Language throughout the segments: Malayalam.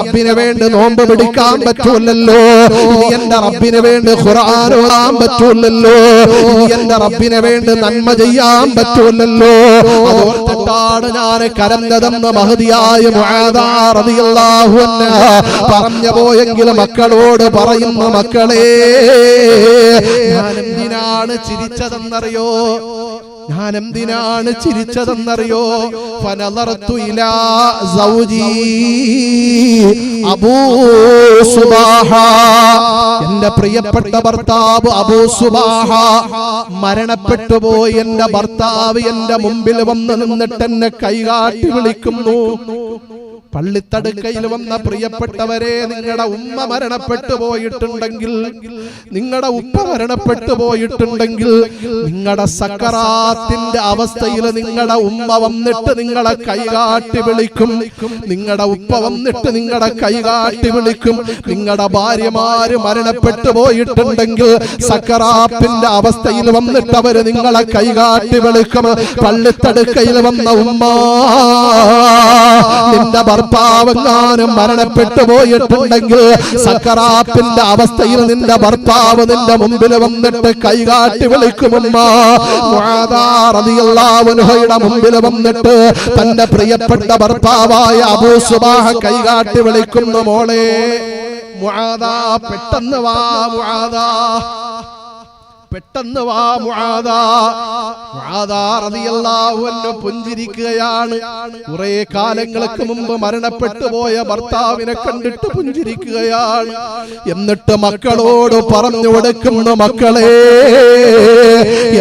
റബ്ബിന് വേണ്ടി നോമ്പ് പിടിക്കാൻ പറ്റൂലല്ലോ, ഇനി എന്റെ റബ്ബിന് വേണ്ടി ഖുർആൻ ഓതാൻ പറ്റൂലല്ലോ, ഇനി എന്റെ റബ്ബിന് വേണ്ടി നന്മ ചെയ്യാൻ പറ്റൂലല്ലോ. അതോർത്തിട്ടാണ് ഞാൻ കരഞ്ഞതെന്ന് മഹദിയായ മുആദ റളിയല്ലാഹു അൻഹ പറഞ്ഞു പോയെങ്കിലും മക്കളോട് പറയുന്ന മക്കളെ, ഞാൻ എന്തിനാണ് ചിരിച്ചതെന്നറിയോ? ഞാൻ എന്തിനാണ് ചിരിച്ചതെന്നറിയോ? ഫനളർതു ഇലാ സൗജി അബൂ സുബാഹ, എന്റെ പ്രിയപ്പെട്ട ഭർത്താവ് അബൂ സുബാഹ മരണപ്പെട്ടു പോയി. എന്റെ ഭർത്താവ് എന്റെ മുമ്പിൽ വന്ന് നിന്നിട്ട് എന്നെ കൈകാട്ടി വിളിക്കുന്നു. പള്ളിത്തടുക്കയിൽ വന്ന പ്രിയപ്പെട്ടവരെ, നിങ്ങളുടെ ഉമ്മ മരണപ്പെട്ടു പോയിട്ടുണ്ടെങ്കിൽ, നിങ്ങളുടെ ഉപ്പ മരണപ്പെട്ടു പോയിട്ടുണ്ടെങ്കിൽ, നിങ്ങളുടെ സക്കറാത്തിന്റെ അവസ്ഥയിൽ നിങ്ങളുടെ ഉമ്മ വന്നിട്ട് നിങ്ങളെ കൈകാട്ടി വിളിക്കും, നിങ്ങളുടെ ഉപ്പ വന്നിട്ട് നിങ്ങളുടെ കൈകാട്ടി വിളിക്കും. നിങ്ങളുടെ ഭാര്യമാര് മരണപ്പെട്ടു പോയിട്ടുണ്ടെങ്കിൽ സക്കറാത്തിന്റെ അവസ്ഥയിൽ വന്നിട്ട് അവര് നിങ്ങളെ കൈകാട്ടി വിളിക്കും. പള്ളിത്തടുക്കയിൽ വന്ന ഉമ്മ, നിന്റെ ഭർത്താവെങ്ങാനും മരണപ്പെട്ടു പോയിട്ടുണ്ടെങ്കിൽ സക്കറാത്തിന്റെ അവസ്ഥയിൽ നിന്റെ ഭർത്താവ് നിന്റെ മുമ്പിൽ വന്നിട്ട് കൈകാട്ടി വിളിക്കുമെന്ന മുആദ റളിയല്ലാഹു അൻഹയുടെ മുമ്പിൽ വന്നിട്ട് തന്റെ പ്രിയപ്പെട്ട ഭർത്താവായ അബൂ സുബാഹ കൈകാട്ടി വിളിക്കുന്നു. മോളെ മുആദ, പെട്ടെന്ന് വാ മുആദ, പെട്ടെന്ന് വാ മുആദ. മുആദ റളിയല്ലാഹു അൻഹു പുഞ്ചിരിക്കുകയാണ്. കുറെ കാലങ്ങൾക്ക് മുമ്പ് മരണപ്പെട്ടു പോയ ഭർത്താവിനെ കണ്ടിട്ട് പുഞ്ചിരിക്കുകയാണ്. എന്നിട്ട് മക്കളോട് പറഞ്ഞു കൊടുക്കുന്നു, മക്കളെ,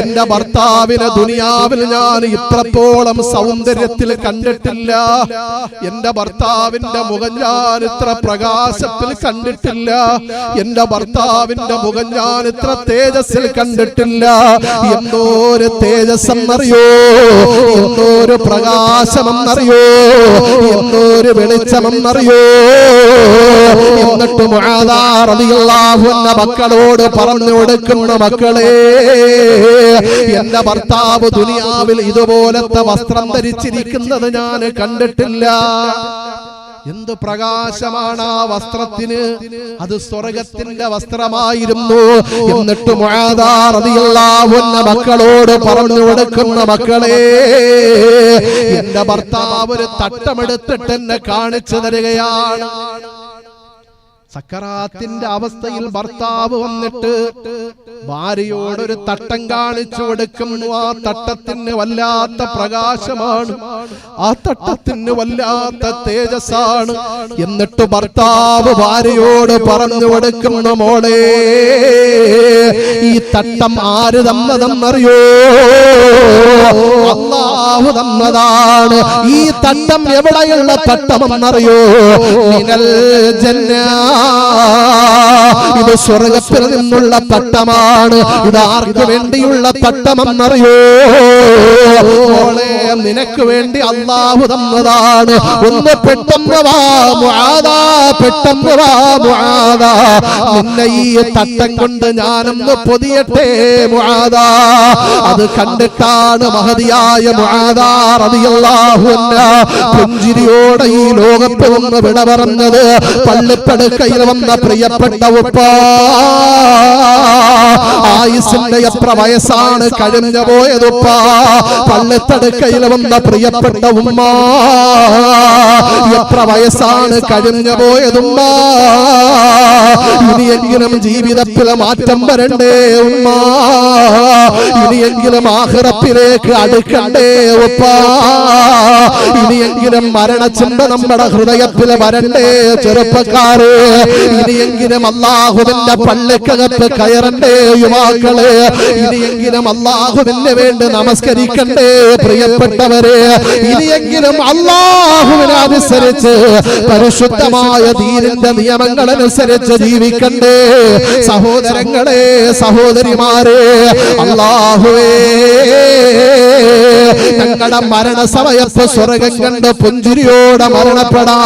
എന്റെ ഭർത്താവിനെ ദുനിയാവിൽ ഞാൻ ഇത്രത്തോളം സൗന്ദര്യത്തിൽ കണ്ടിട്ടില്ല. എന്റെ ഭർത്താവിന്റെ മുഖം ഞാൻ ഇത്ര പ്രകാശത്തിൽ കണ്ടിട്ടില്ല. എന്റെ ഭർത്താവിന്റെ മുഖം ഞാൻ ഇത്ര തേജസ്സിൽ കണ്ടിട്ടില്ല. എന്തോരു തേജസ്സെന്നറിയോ, എന്തോരു പ്രകാശമെന്നറിയോ, എന്തോരു വെളിച്ചമെന്നറിയോ. എന്നിട്ട് മുആദ റളിയല്ലാഹു അൻഹു മക്കളോട് പറഞ്ഞു കൊടുക്കുന്ന, മക്കളെ, എന്റെ ഭർത്താവ് ദുനിയാവിൽ ഇതുപോലത്തെ വസ്ത്രം ധരിച്ചിരിക്കുന്നത് ഞാൻ കണ്ടിട്ടില്ല. എന്ത് പ്രകാശമാണ് ആ വസ്ത്രത്തിന്! അത് സ്വർഗത്തിന്റെ വസ്ത്രമായിരുന്നു. എന്നിട്ട് മുആദ റളിയല്ലാഹു അൻഹു മക്കളോട് പറഞ്ഞു കൊടുക്കുന്ന, മക്കളെ, എന്റെ ഭർത്താവ് ഒരു തട്ടമെടുത്തിട്ട് എന്നെ കാണിച്ചു തരികയാണ്. സക്കറാത്തിന്റെ അവസ്ഥയിൽ ഭർത്താവ് വന്നിട്ട് ഭാര്യയോടൊരു തട്ടം കാണിച്ചു കൊടുക്കുന്നു. ആ തട്ടത്തിന് വല്ലാത്ത പ്രകാശമാണ്, ആ തട്ടത്തിന് വല്ലാത്ത തേജസ്സാണ്. എന്നിട്ട് ഭർത്താവ് ഭാര്യയോട് പറഞ്ഞു കൊടുക്കുന്നു, മോളെ, ഈ തട്ടം ആര് തന്നതെന്നറിയോ? അല്ലാഹു തന്നതാണ്. ഈ തട്ടം എവിടെയുള്ള തട്ടമെന്നറിയോ? മിനൽ ജന്ന, ഇത് സ്വർഗത്തിൽ നിന്നുള്ള തട്ടമാണ്. ഇത് ആർക്ക് വേണ്ടിയുള്ള തട്ടമെന്നറിയോ? മോളെ, നിനക്ക് വേണ്ടി അല്ലാഹു തന്നതാണ്. ഒന്ന് പെട്ടെന്ന് വാ മുആദ, പെട്ടെന്ന് വാ മുആദ, നിന്നെ ഈ തട്ടം കൊണ്ട് ഞാനൊന്ന് പൊതിയട്ടെ മുആദ. അത് കണ്ടിട്ടാണ് മഹദിയായ മുആദ റളിയല്ലാഹു അൻഹു പുഞ്ചിരിയോടെ ഈ ലോകത്ത് നിന്ന് വിട പറഞ്ഞത്. പള്ളിപ്പടുക്കയിൽ വന്ന പ്രിയപ്പെട്ട ഉപ്പ, ആയുസിന്റെ എത്ര വയസ്സാണ് കഴിഞ്ഞു പോയതുപ്പ. പള്ളിത്തടുക്കയിൽ വന്ന പ്രിയപ്പെട്ട ഉമ്മ, എത്ര വയസ്സാണ് കഴിഞ്ഞു പോയതുമ്മ. ഇനിയെങ്കിലും ജീവിതത്തിൽ മാറ്റം വരണ്ടേ ഉമ്മ, ഇനിയെങ്കിലും ആഖിറത്തിലേക്ക് അടുക്കണ്ടേ ഉപ്പ, ഇനിയെങ്കിലും മരണചിന്ത നമ്മുടെ ഹൃദയത്തിൽ വരണ്ടേ ചെറുപ്പക്കാരെ, ഇനിയെങ്കിലും അല്ലാഹുവിന്റെ പള്ളിക്കകത്ത് കയറണ്ടേ യുവാക്കളെ, ഇനിയെങ്കിലും അല്ലാഹുവിന് വേണ്ടി നമസ്കരിക്കണ്ടേ പ്രിയപ്പെട്ടവരെ, ഇനിയെങ്കിലും അല്ലാഹുവിനെ അനുസരിച്ച് പരിശുദ്ധമായ ദീനിന്റെ നിയമങ്ങളനുസരിച്ച് ജീവിക്കണ്ടേ സഹോദരങ്ങളെ, സഹോദരിമാരെ. അല്ലാഹുവേ, ഞങ്ങളുടെ മരണസമയത്ത് സ്വർഗം കണ്ട് പുഞ്ചിരിയോടെ മരണപ്പെടാ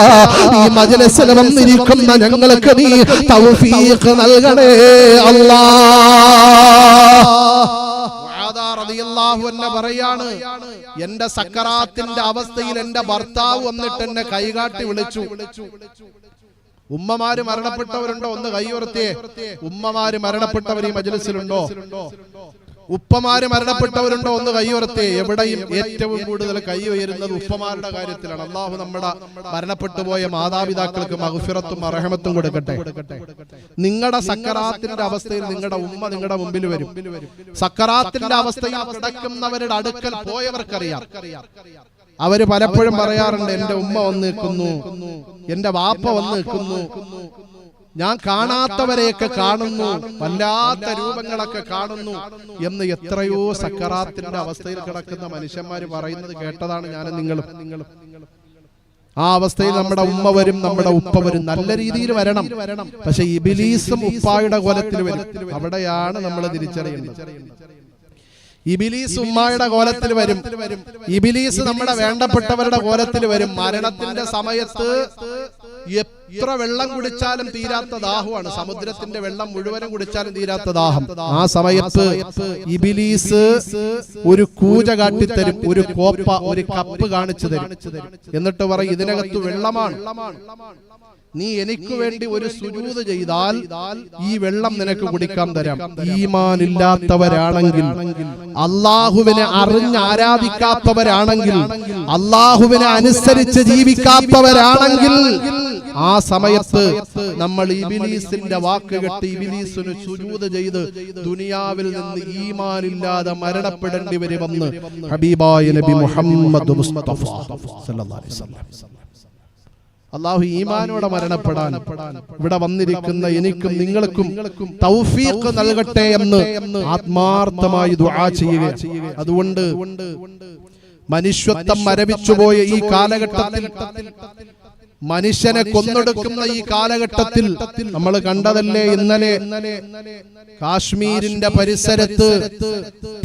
ഈ മജ്‌ലിസിൽ വന്നിരിക്കുന്ന ഞങ്ങൾക്ക് നീ തൗഫീഖ് നൽകണേ അല്ലാഹ്. റളിയല്ലാഹു അൻഹ പറയാണ്, എന്റെ സക്കറാത്തിന്റെ അവസ്ഥയിൽ എന്റെ ഭർത്താവ് വന്നിട്ട് എന്നെ കൈകാട്ടി വിളിച്ചു. ഉമ്മമാര് മരണപ്പെട്ടവരുണ്ടോ? ഒന്ന് കൈ ഉയർത്തിയേ. ഉമ്മമാര് മരണപ്പെട്ടവർ ഈ മജ്ലിസിലുണ്ടോ? ഉപ്പമാര് മരണപ്പെട്ടവരുണ്ടോ? ഒന്ന് കൈ ഉയർത്തിയേ. എവിടെയും ഏറ്റവും കൂടുതൽ കൈ ഉയരുന്നത് ഉപ്പമാരുടെ കാര്യത്തിലാണ്. അല്ലാഹു നമ്മുടെ മരണപ്പെട്ടുപോയ മാതാപിതാക്കൾക്ക് മഗ്ഫിറത്തും റഹ്മത്തും കൊടുക്കട്ടെ. നിങ്ങളുടെ സക്കറാത്തിന്റെ അവസ്ഥയിൽ നിങ്ങളുടെ ഉമ്മ നിങ്ങളുടെ മുമ്പിൽ വരും. സക്കറാത്തിന്റെ അവസ്ഥയിൽ കിടക്കുന്നവരുടെ അടുക്കൽ പോയവർക്കറിയാം. അവര് പലപ്പോഴും പറയാറുണ്ട്, എന്റെ ഉമ്മ വന്ന് നിൽക്കുന്നു, എന്റെ വാപ്പ വന്ന് നിൽക്കുന്നു, ഞാൻ കാണാത്തവരെയൊക്കെ കാണുന്നു, വല്ലാത്ത രൂപങ്ങളൊക്കെ കാണുന്നു എന്ന് എത്രയോ സക്കറാത്തിന്റെ അവസ്ഥയിൽ കിടക്കുന്ന മനുഷ്യന്മാര് പറയുന്നത് കേട്ടതാണ് ഞാനും നിങ്ങളും. ആ അവസ്ഥയിൽ നമ്മുടെ ഉമ്മ വരും, നമ്മുടെ ഉപ്പ വരും. നല്ല രീതിയിൽ വരണം. പക്ഷെ ഇബ്ലീസും ഉപ്പായുടെ കോലത്തിൽ വരും. അവിടെയാണ് നമ്മൾ തിരിച്ചറിയേണ്ടത്. ഇബ്ലീസ് ഉമ്മായുടെ കോലത്തിൽ വരും. ഇബ്ലീസ് നമ്മുടെ വേണ്ടപ്പെട്ടവരുടെ കോലത്തിൽ വരും. മരണത്തിന്റെ സമയത്ത് എത്ര വെള്ളം കുടിച്ചാലും തീരാത്ത ദാഹമാണ്. സമുദ്രത്തിന്റെ വെള്ളം മുഴുവനും കുടിച്ചാലും തീരാത്ത ദാഹം. ആ സമയത്ത് ഇബ്ലീസ് ഒരു കൂജ കാട്ടിത്തരും, ഒരു കോപ്പ, ഒരു കപ്പ് കാണിച്ചു തരും. എന്നിട്ട് പറയും, ഇതിനകത്ത് വെള്ളമാണ്, നീ എനിക്ക് വേണ്ടി ഒരു സുജൂദ് ചെയ്താൽ ഈ വെള്ളം നിനക്ക് കുടിക്കാൻ തരാം. ഈമാൻ ഇല്ലാത്തവരാണെങ്കിൽ, അള്ളാഹുവിനെ അറിഞ്ഞ് ആരാധിക്കാത്തവരാണെങ്കിൽ, അള്ളാഹുവിനെ അനുസരിച്ച് ജീവിക്കാത്തവരാണെങ്കിൽ ആ സമയത്ത് നമ്മൾ ഇബ്ലീസിന്റെ വാക്ക് കേട്ട് ഇബ്ലീസിന് സുജൂദ് ചെയ്ത് ദുനിയാവിൽ നിന്ന് ഈമാൻ ഇല്ലാതെ മരണപ്പെടേണ്ടി വരുമെന്ന് ഹബീബായ നബി മുഹമ്മദ് മുസ്തഫ സല്ലല്ലാഹു അലൈഹി വസല്ലം. അല്ലാഹു ഈമാനോടെ മരണപ്പെടാൻ ഇവിടെ വന്നിരിക്കുന്ന എനിക്കും നിങ്ങൾക്കും തൗഫീഖ് നൽകട്ടെ എന്ന് ആത്മാർത്ഥമായി ദുആ ചെയ്യുക. അതുകൊണ്ട് മനുഷ്യത്വം മരവിച്ചുപോയ ഈ കാലഘട്ടത്തിൽ, മനുഷ്യനെ കൊന്നൊടുക്കുന്ന ഈ കാലഘട്ടത്തിൽ നമ്മൾ കണ്ടതല്ലേ ഇന്നലെ കാശ്മീരിന്റെ പരിസരത്ത്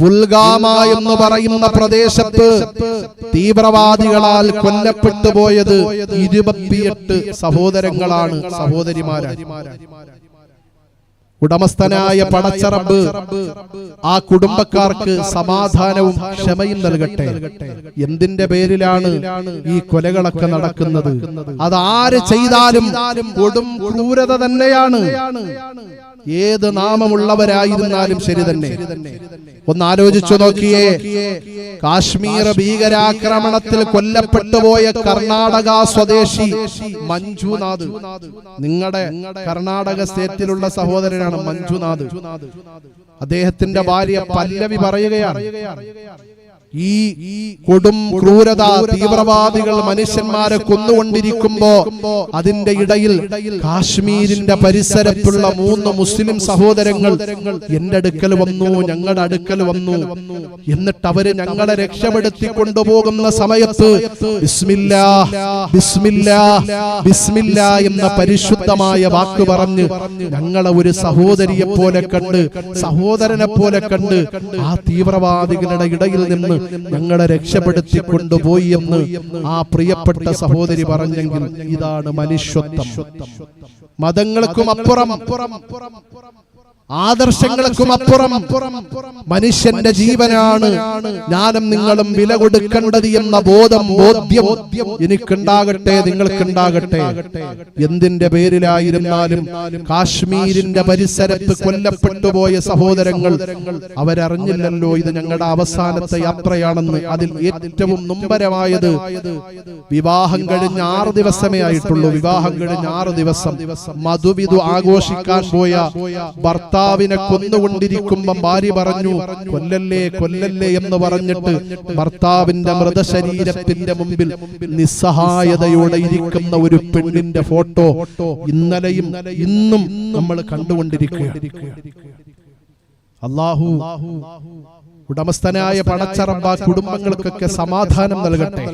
പുൽഗാമ എന്ന് പറയുന്ന പ്രദേശത്ത് തീവ്രവാദികളാൽ കൊല്ലപ്പെട്ടു പോയത് 28 സഹോദരങ്ങളാണ്, സഹോദരിമാരാണ്. ഉടമസ്ഥനായ പടച്ചറബ് ആ കുടുംബക്കാർക്ക് സമാധാനവും ക്ഷമയും നൽകട്ടെ. എന്തിന്റെ പേരിലാണ് ഈ കൊലകളൊക്കെ നടക്കുന്നത്? അതാര് ചെയ്താലും കൊടും ക്രൂരത തന്നെയാണ്. ഏത് നാമമുള്ളവരായിരുന്നാലും ശരി തന്നെ. ഒന്ന് ആലോചിച്ചു നോക്കിയേ, കാശ്മീർ ഭീകരാക്രമണത്തിൽ കൊല്ലപ്പെട്ടുപോയ കർണാടക സ്വദേശി മഞ്ജുനാഥ്, നിങ്ങളുടെ കർണാടക സ്റ്റേറ്റിലുള്ള സഹോദരനാണ് മഞ്ജുനാഥ്. അദ്ദേഹത്തിന്റെ ഭാര്യ പല്ലവി പറയുകയാണ്, ഈ കൊടും ക്രൂരത, തീവ്രവാദികൾ മനുഷ്യന്മാരെ കൊന്നുകൊണ്ടിരിക്കുമ്പോ അതിന്റെ ഇടയിൽ കാശ്മീരിന്റെ പരിസരത്തുള്ള 3 മുസ്ലിം സഹോദരങ്ങൾ എന്റെ അടുക്കൽ വന്നു, ഞങ്ങളുടെ അടുക്കൽ വന്നു. എന്നിട്ട് അവര് ഞങ്ങളെ രക്ഷപ്പെടുത്തി കൊണ്ടുപോകുന്ന സമയത്ത് ബിസ്മില്ലാ ബിസ്മില്ലാ ബിസ്മില്ലാ എന്ന പരിശുദ്ധമായ വാക്ക് പറഞ്ഞ് ഞങ്ങളെ ഒരു സഹോദരിയെ പോലെ കണ്ട്, സഹോദരനെ പോലെ കണ്ട് ആ തീവ്രവാദികളുടെ ഇടയിൽ നിന്ന് ഞങ്ങളെ രക്ഷപ്പെടുത്തി കൊണ്ടുപോയി എന്ന് ആ പ്രിയപ്പെട്ട സഹോദരി പറഞ്ഞെങ്കിൽ ഇതാണ് മനുഷ്യത്വം. മതങ്ങൾക്കും അപ്പുറം, ആദർശങ്ങൾക്കും അപ്പുറം മനുഷ്യന്റെ ജീവനാണ് ഞാനും നിങ്ങളും വില കൊടുക്കേണ്ടത് എന്ന ബോധ്യം എനിക്കുണ്ടാകട്ടെ, നിങ്ങൾക്കുണ്ടാകട്ടെ. എന്തിന്റെ പേരിലായിരുന്നാലും കാശ്മീരിന്റെ പരിസരത്ത് കൊല്ലപ്പെട്ടുപോയ സഹോദരങ്ങൾ അവരറിഞ്ഞില്ലല്ലോ ഇത് ഞങ്ങളുടെ അവസാനത്തെ യാത്രയാണെന്ന്. അതിൽ ഏറ്റവും നൊമ്പരമായത് വിവാഹം കഴിഞ്ഞ് 6 ദിവസമേ ആയിട്ടുള്ളൂ. വിവാഹം കഴിഞ്ഞ് 6 ദിവസം മധുവിധു ആഘോഷിക്കാൻ പോയ ഭർത്താവിനെ കൊന്നുകൊണ്ടിരിക്കുമ്പം ഭാര്യ പറഞ്ഞു, കൊല്ലല്ലേ കൊല്ലല്ലേ എന്ന് പറഞ്ഞിട്ട് ഭർത്താവിന്റെ മൃതശരീരത്തിന്റെ മുമ്പിൽ നിസ്സഹായതയോടെ ഇരിക്കുന്ന ഒരു പെണ്ണിന്റെ ഫോട്ടോ ഇന്നലെയും ഇന്നും നമ്മൾ കണ്ടുകൊണ്ടിരിക്കുകയാണ്. അല്ലാഹു ഉടമസ്ഥനായ പടച്ചറബ കുടുംബങ്ങൾക്കൊക്കെ സമാധാനം നൽകട്ടെ.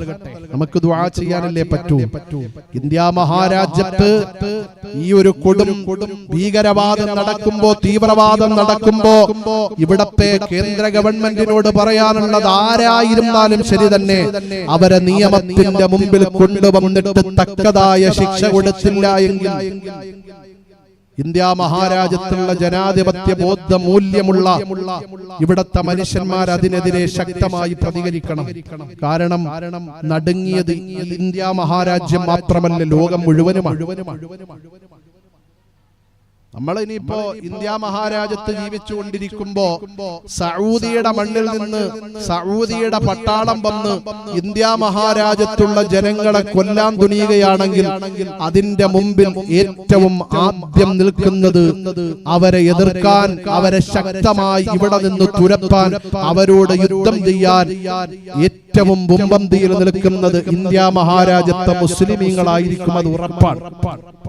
നമുക്ക് ദുആ ചെയ്യാനല്ലേ പറ്റൂ. ഇന്ത്യ മഹാരാജ്യത്ത് ഈ ഒരു കൊടും ഭീകരവാദം നടക്കുമ്പോ, തീവ്രവാദം നടക്കുമ്പോ ഇവിടത്തെ കേന്ദ്ര ഗവൺമെന്റിനോട് പറയാനുള്ളത്, ആരായിരുന്നാലും ശരി തന്നെ അവരെ നിയമത്തിന്റെ മുമ്പിൽ കൊണ്ടുവന്നിട്ട് തക്കതായ ശിക്ഷ കൊടുത്തില്ല എങ്കിൽ ഇന്ത്യ മഹാരാജ്യത്തുള്ള ജനാധിപത്യ ബോധ മൂല്യമുള്ള ഇവിടത്തെ മനുഷ്യന്മാർ അതിനെതിരെ ശക്തമായി പ്രതികരിക്കണം. കാരണം നടുങ്ങിയത് ഇന്ത്യ മഹാരാജ്യം മാത്രമല്ല, ലോകം മുഴുവനുമാണ്. നമ്മൾ ഇനിയിപ്പോ ഇന്ത്യ മഹാരാജ്യത്ത് ജീവിച്ചുകൊണ്ടിരിക്കുമ്പോ സൗദിയുടെ മണ്ണിൽ നിന്ന് സൗദിയുടെ പട്ടാളം വന്ന് ഇന്ത്യ മഹാരാജ്യത്തുള്ള ജനങ്ങളെ കൊല്ലാൻ തുനിയുകയാണെങ്കിൽ അതിന്റെ മുമ്പിൽ ഏറ്റവും ആദ്യം നിൽക്കുന്നത് അവരെ എതിർക്കാൻ, അവരെ ശക്തമായി ഇവിടെ നിന്ന് തുരപ്പാൻ, അവരോട് യുദ്ധം ചെയ്യാൻ ഏറ്റവും മുമ്പന്തിയിൽ നിൽക്കുന്നത് ഇന്ത്യ മഹാരാജ്യത്തെ മുസ്ലിമീങ്ങളായിരിക്കും. അത് ഉറപ്പാണ്.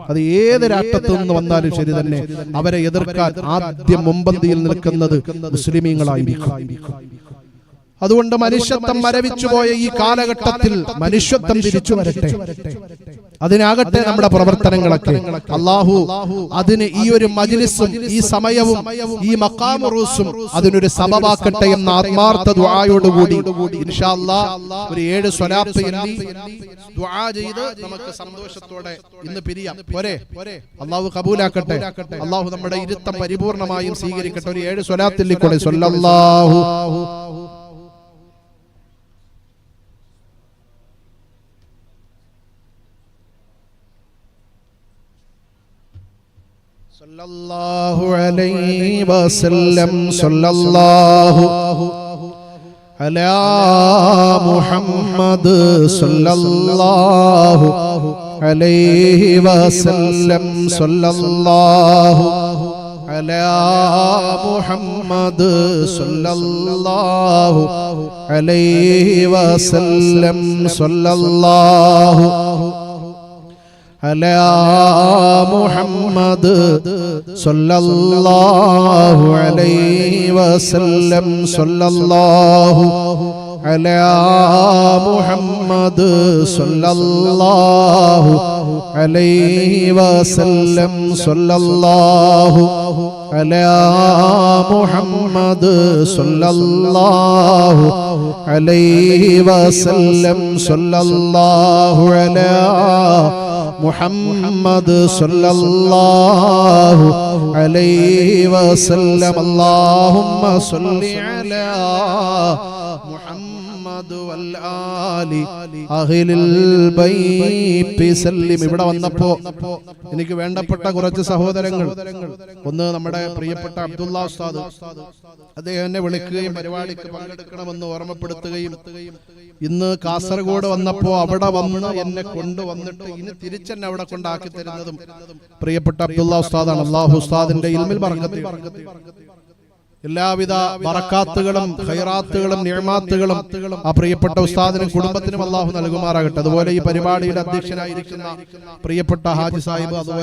അത് ഏത് രാഷ്ട്രത്തു നിന്ന് വന്നാലും ശരി തന്നെ അവരെ എതിർക്കാൻ ആദ്യം മുമ്പന്തിയിൽ നിൽക്കുന്നത് മുസ്ലിമീങ്ങളായിരിക്കും. അതുകൊണ്ട് മനുഷ്യത്വം മരവിച്ചുപോയ ഈ കാലഘട്ടത്തിൽ മനുഷ്യത്വം തിരിച്ചു വരട്ടെ. അതിനാകട്ടെ നമ്മുടെ പ്രവർത്തനങ്ങളൊക്കെ. അല്ലാഹു അതിന് ഈ ഒരു മജ്ലിസും ഈ സമയവും ഈ മഖാമു റൂസും അതിനൊരു സബബാക്കട്ടെ എന്ന ആത്മാർത്ഥ ദുആയോടുകൂടി ഇൻഷാ അല്ലാഹ് ഒരു 7 സ്വലാത്ത് ചൊല്ലി ദുആ ചെയ്ത് നമുക്ക് സന്തോഷത്തോടെ ഇന്ന് പിരിയാം. പോരെ? അല്ലാഹു കബൂലാക്കട്ടെ. അല്ലാഹു നമ്മുടെ ഇരുത്തം പരിപൂർണമായും സ്വീകരിക്കട്ടെ. ഒരു 7 സ്വലാത്തിൽ കൂടെ സ്വല്ലല്ലാഹു സല്ലല്ലാഹു അലൈഹി വസല്ലം. സല്ലല്ലാഹു അലാ മുഹമ്മദ് സല്ലല്ലാഹു അലൈഹി വസല്ലം. സല്ലല്ലാഹു അലാ മുഹമ്മദ് സല്ലല്ലാഹു അലൈഹി വസല്ലം. സല്ലല്ലാഹു അലാ മുഹമ്മദ് സല്ലല്ലാഹു അലൈഹി വസല്ലം. സല്ലല്ലാഹു അലാ മുഹമ്മദ് സല്ലല്ലാഹു അലൈഹി വസല്ലം. സല്ലല്ലാഹു അലാ മുഹമ്മദ് സല്ലല്ലാഹു അലൈഹി വസല്ലം. സല്ലല്ലാഹു അലാ മുഹമ്മദ് സല്ലല്ലാഹു അലൈഹി വസല്ലം. അല്ലാഹുമ്മ സ്വല്ലി അലാ മുഹമ്മദ് വൽ ആലി അഹ്ലിൽ ബൈത്തി സല്ലിം. ഇവിടെ വന്നപ്പോ എനിക്ക് വേണ്ടപ്പെട്ട കുറച്ച് സഹോദരങ്ങൾ, ഒന്ന് നമ്മുടെ പ്രിയപ്പെട്ട അബ്ദുള്ള ഉസ്താദ്, അദ്ദേഹം എന്നെ വിളിക്കുകയും പരിപാടിക്ക് പങ്കെടുക്കണമെന്ന് ഓർമ്മപ്പെടുത്തുകയും ഇന്ന് കാസർഗോഡ് വന്നപ്പോ അവിടെ വന്ന് എന്നെ കൊണ്ടുവന്നിട്ട് ഇനി തിരിച്ചെന്നെ അവിടെ കൊണ്ടാക്കി തരുന്നതും പ്രിയപ്പെട്ട അബ്ദുള്ള ഉസ്താദാണ്. അല്ലാഹു ഉസ്താദിന്റെ ഇൽമിൽ ബറക്കത്ത്, എല്ലാവിധ ബറക്കാത്തുകളും ഖൈറാത്തുകളും നിഅമാത്തുകളും ആ പ്രിയപ്പെട്ട ഉസ്താദിനും കുടുംബത്തിനും അല്ലാഹു നൽകുമാറാകട്ടെ. അതുപോലെ ഈ പരിപാടിയുടെ അധ്യക്ഷനായിരിക്കുന്ന പ്രിയപ്പെട്ട ഹാജി സാഹിബ്, അതുപോലെ